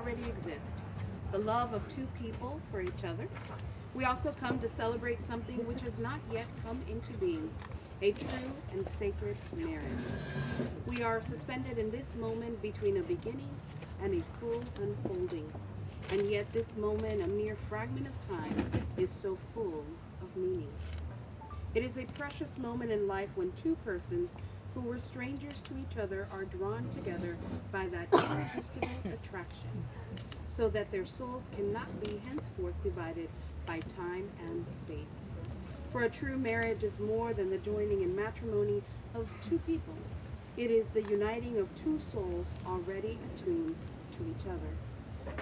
already exist, the love of two people for each other. We also come to celebrate something which has not yet come into being, a true and sacred marriage. We are suspended in this moment between a beginning and a full unfolding. And yet this moment, a mere fragment of time, is so full of meaning. It is a precious moment in life when two persons who were strangers to each other are drawn together by that irresistible attraction, so that their souls cannot be henceforth divided by time and space. For a true marriage is more than the joining in matrimony of two people. It is the uniting of two souls already attuned to each other.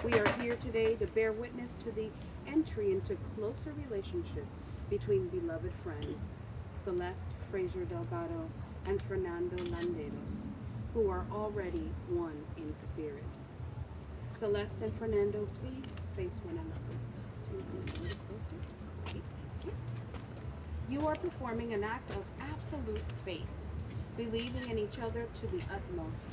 We are here today to bear witness to the entry into closer relationship between beloved friends, Celeste Frazier Delgado and Fernando Landeros, who are already one in spirit. Celeste and Fernando, please face one another. So you can come a little closer. Great, thank you. You are performing an act of absolute faith, believing in each other to the utmost.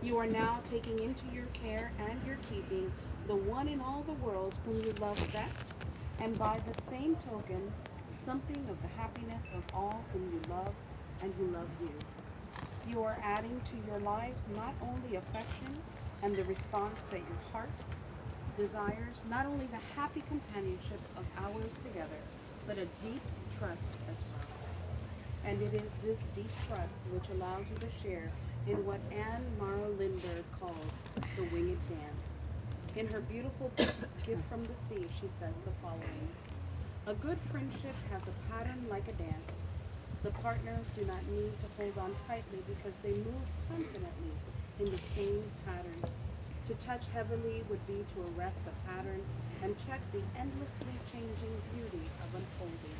You are now taking into your care and your keeping the one in all the world whom you love best, and by the same token, something of the happiness of all whom you love and who love you. You are adding to your lives not only affection and the response that your heart desires, not only the happy companionship of hours together, but a deep trust as well. And it is this deep trust which allows you to share in what Anne Morrow Lindbergh calls the winged dance. In her beautiful book, Gift from the Sea, she says the following: a good friendship has a pattern like a dance. The partners do not need to hold on tightly because they move confidently in the same pattern. To touch heavily would be to arrest the pattern and check the endlessly changing beauty of unfolding.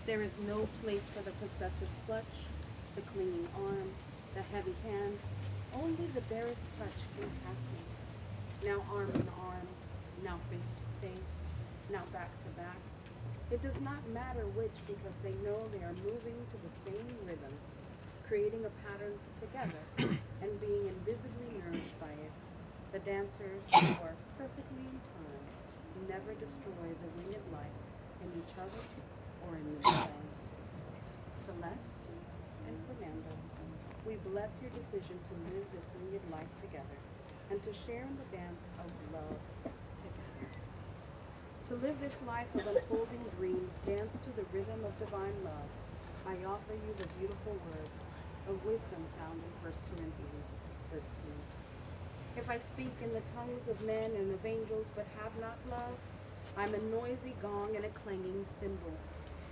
There is no place for the possessive clutch, the clinging arm, the heavy hand, only the barest touch in passing. Now arm in arm, now face to face, now back to back. It does not matter which, because they know they are moving to the same rhythm, creating a pattern together and being invisibly nourished by it. The dancers who are perfectly in time never destroy the winged life in each other or in themselves. Celeste and Fernando, we bless your decision to live this winged life together and to share in the dance of love together. To live this life of unfolding dreams, dance to the rhythm of divine love, I offer you the beautiful words of wisdom found in 1 Corinthians 13. If I speak in the tongues of men and of angels but have not love, I'm a noisy gong and a clanging cymbal.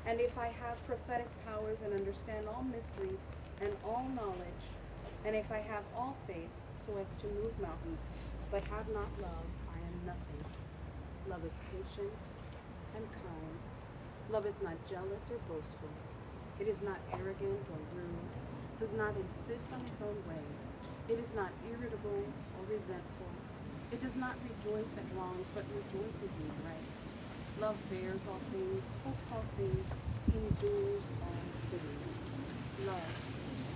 And if I have prophetic powers and understand all mysteries and all knowledge, and if I have all faith so as to move mountains, but have not love, I am nothing. Love is patient and kind. Love is not jealous or boastful. It is not arrogant or rude, does not insist on its own way. It is not irritable or resentful. It does not rejoice at wrongs, but rejoices in right. Love bears all things, hopes all things, endures all things. Love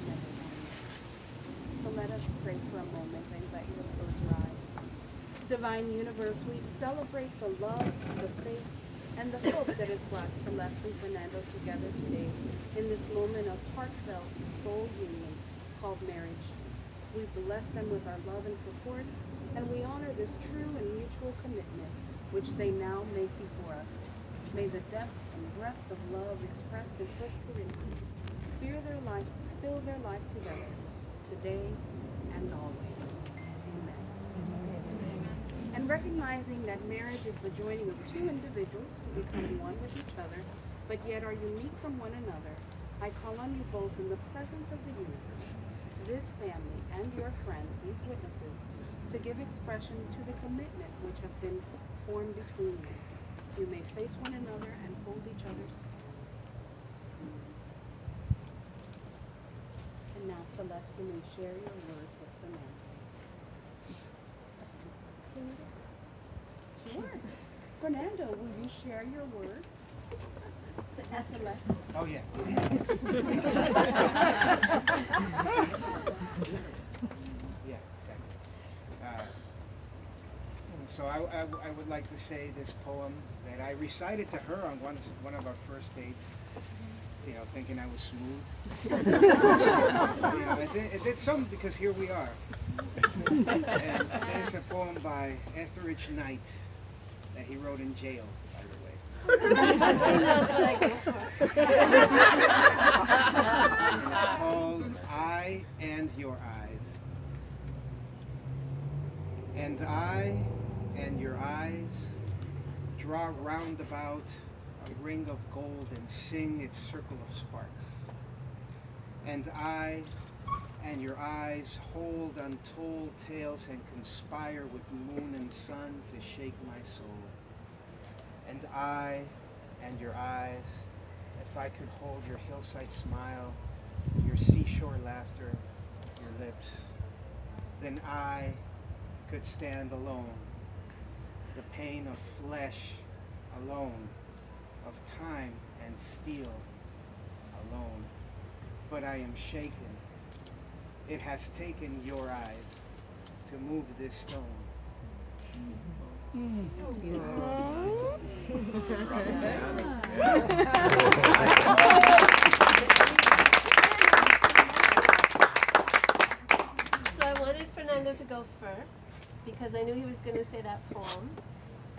never ends. So let us pray for a moment. I invite you to close your eyes. Divine universe, we celebrate the love, the faith, and the hope that has brought Celeste and Fernando together today in this moment of heartfelt soul union called marriage. We bless them with our love and support, and we honor this true and mutual commitment which they now make before us. May the depth and breadth of love expressed in 1 Corinthians fill their life together, today and always. Amen. And recognizing that marriage is the joining of two individuals who become one with each other, but yet are unique from one another, I call on you both in the presence of the universe, this family and your friends, these witnesses, to give expression to the commitment which has been formed between you. You may face one another and hold each other's hands. And now, Celeste, you may share your words with Fernando. Sure. Fernando, will you share your words? Celeste. Oh, yeah. Yeah, exactly. So I would like to say this poem that I recited to her on one of our first dates. You know, thinking I was smooth. It did something because here we are. And it's a poem by Etheridge Knight that he wrote in jail, by the way. That's what I go for. And it's called I and Your Eyes. And I and your eyes draw round about a ring of gold and sing its circle of sparks. And I and your eyes hold untold tales and conspire with moon and sun to shake my soul. And I and your eyes, if I could hold your hillside smile, your seashore laughter, your lips, then I could stand alone, the pain of flesh alone, of time and steel alone. But I am shaken. It has taken your eyes to move this stone. So I wanted Fernando to go first because I knew he was going to say that poem.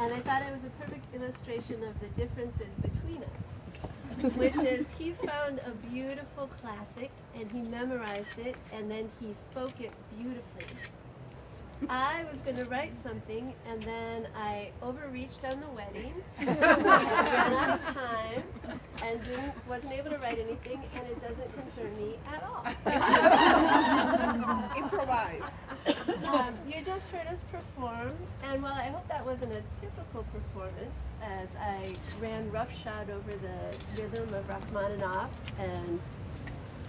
And I thought it was a perfect illustration of the differences between us, which is he found a beautiful classic and he memorized it and then he spoke it beautifully. I was going to write something and then I overreached on the wedding, ran out of time, and wasn't able to write anything, and it doesn't concern me at all. Improvise. You just heard us perform, and while I hope that wasn't a typical performance, as I ran roughshod over the rhythm of Rachmaninoff, and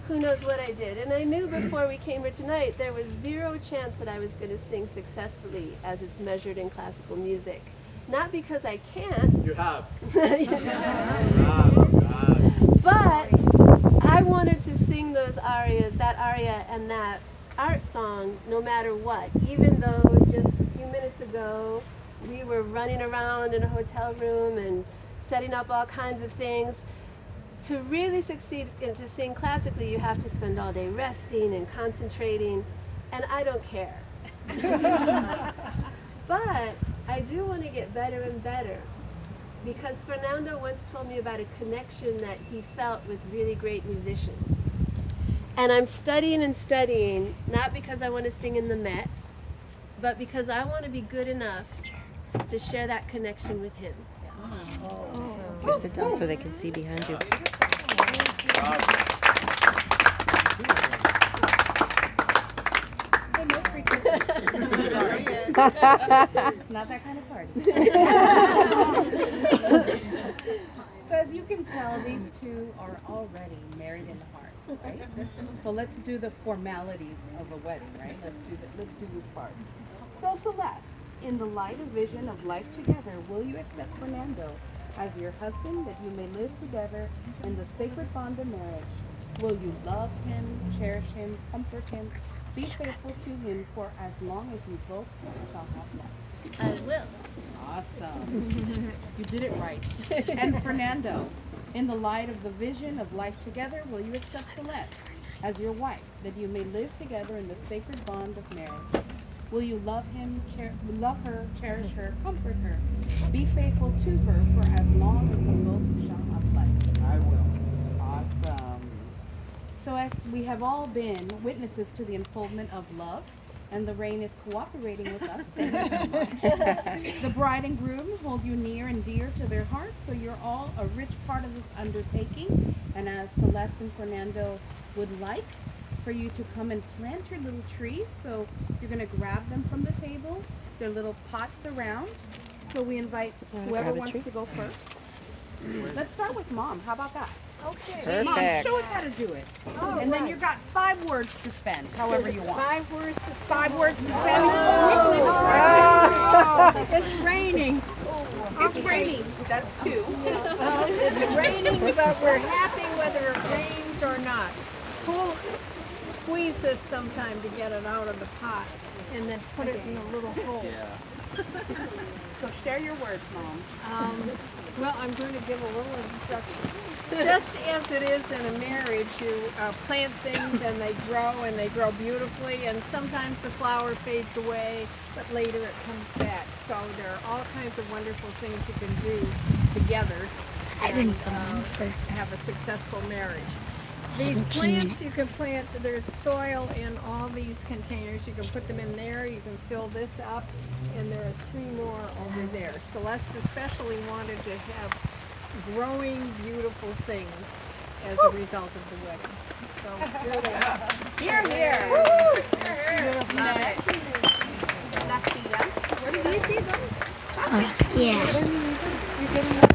who knows what I did. And I knew before we came here tonight there was zero chance that I was going to sing successfully as it's measured in classical music. Not because I can't. You have. But I wanted to sing those arias, that aria and that art song, no matter what. Even though just a few minutes ago we were running around in a hotel room and setting up all kinds of things. To really succeed and to sing classically, you have to spend all day resting and concentrating, and I don't care. But I do want to get better and better, because Fernando once told me about a connection that he felt with really great musicians. And I'm studying and studying, not because I want to sing in the Met, but because I want to be good enough to share that connection with him. You sit down so they can see behind you. It's not that kind of party. So as you can tell, these two are already married in the heart, right? So let's do the formalities of a wedding, right? Let's do this part. So Celeste, in the light of vision of life together, will you accept Fernando as your husband, that you may live together in the sacred bond of marriage? Will you love him, cherish him, comfort him, be faithful to him for as long as you both shall have life? I will. Awesome. You did it right. And Fernando, in the light of the vision of life together, will you accept Celeste as your wife, that you may live together in the sacred bond of marriage? Will you love him, love her, cherish her, comfort her, be faithful to her for as long as you both shall have life? I will. Awesome. So as we have all been witnesses to the unfoldment of love, and the rain is cooperating with us, thank you so much. The bride and groom hold you near and dear to their hearts, so you're all a rich part of this undertaking. And as Celeste and Fernando would like for you to come and plant your little trees, so you're going to grab them from the table. There are little pots around, so we invite whoever wants to go first. Let's start with Mom. How about that? Okay. Mom, Perfect. show us how to do it. And then you've got 5 words to spend, however you want. 5 words to 5 words to spend. It's raining. It's raining. That's 2. It's raining, but we're happy whether it rains or not. We'll squeeze this sometime to get it out of the pot and then put it in a little hole. Share your words, Mom. Well, I'm going to give a little instruction. Just as it is in a marriage, you plant things and they grow beautifully, and sometimes the flower fades away, but later it comes back. So there are all kinds of wonderful things you can do together and have a successful marriage. These plants you can plant, there's soil in all these containers. You can put them in there, you can fill this up, and there are 3 more over there. Celeste especially wanted to have growing beautiful things as a result of the wedding. So here they are. Here, here. Yeah.